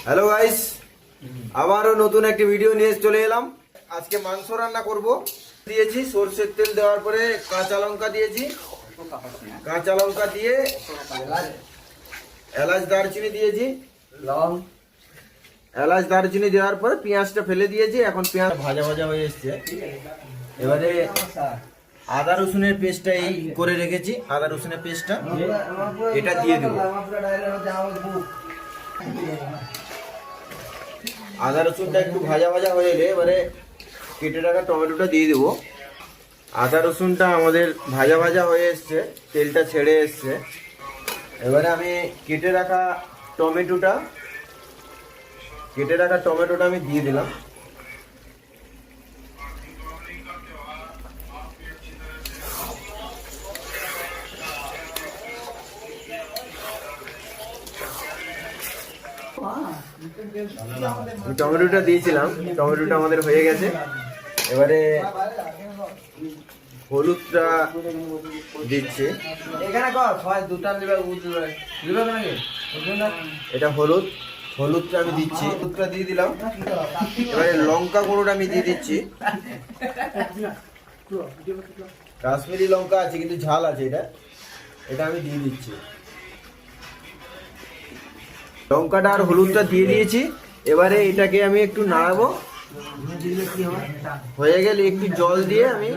Hello guys, আবারও নতুন একটি ভিডিও নিয়ে চলে এলাম। আজকে মাংস রান্না করব। দিয়েছি সরষের তেল দেওয়ার পরে কাঁচা লঙ্কা দিয়েছি, কাঁচা লঙ্কা দিয়ে এলাচ দারচিনি দিয়েছি, এলাচ দারচিনি দেওয়ার পরে পেঁয়াজটা ফেলে দিয়েছি। এখন পেঁয়াজ ভাজা ভাজা হয়ে এসছে। এবারে আদা রসুনের পেস্টটা এই করে রেখেছি, আদা রসুনের পেস্টটা এটা দিয়ে দেবো। আদা রসুনটা একটু ভাজা ভাজা হয়ে এলে এবারে কেটে রাখা টমেটোটা দিয়ে দেবো। আদা রসুনটা আমাদের ভাজা ভাজা হয়ে এসছে, তেলটা ছেড়ে এসছে। এবারে আমি কেটে রাখা টমেটোটা আমি দিয়ে দিলাম। টমেটোটা দিয়েছিলাম, টমেটোটা আমাদের হয়ে গেছে। এবারে হলুদটা দিচ্ছি। এটা হলুদটা আমি দিচ্ছি, হলুদটা দিয়ে দিলাম। এবারে লঙ্কা গুঁড়োটা আমি দিয়ে দিচ্ছি। কাশ্মীরি লঙ্কা আছে কিন্তু ঝাল আছে, এটা আমি দিয়ে দিচ্ছি। লঙ্কাটা আর হলুদটা দিয়ে দিয়েছি। এবারে এটাকে আমি একটু নাড়াবো। হয়ে গেলে একটু জল দিয়ে আমি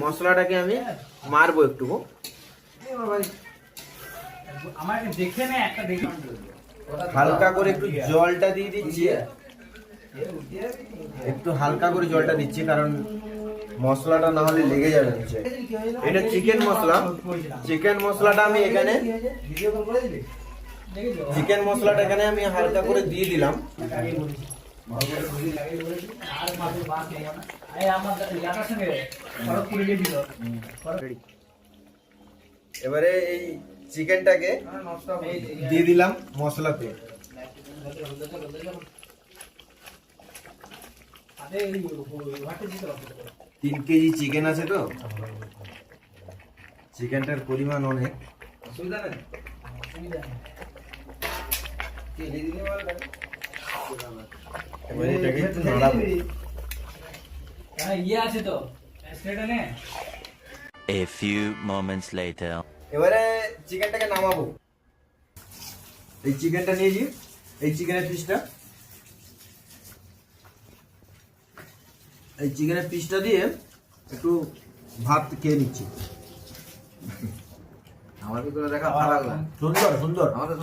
মশলাটাকে আমি মারবো একটু। হালকা করে একটু জলটা দিয়ে দিচ্ছি, একটু হালকা করে জলটা দিচ্ছি, কারণ মশলাটা না হলে লেগে যাবে নিচে। এটা চিকেন মশলা, চিকেন মশলাটা আমি এখানে আমি হালকা করে দিয়ে দিলাম। এবারে এই চিকেনটাকে দিয়ে দিলাম মশলাতে। 3 কেজি চিকেন আছে তো, চিকেনটার পরিমাণ অনেক। A few moments later. এবারে চিকেনটাকে নামাবো। এই চিকেনটা নিয়েছি, এই চিকেনের পিসটা দিয়ে একটু ভাত খেয়ে নিচ্ছি। আমাদের দেখা ভালো লাগলো, সুন্দর সুন্দর। আমাদের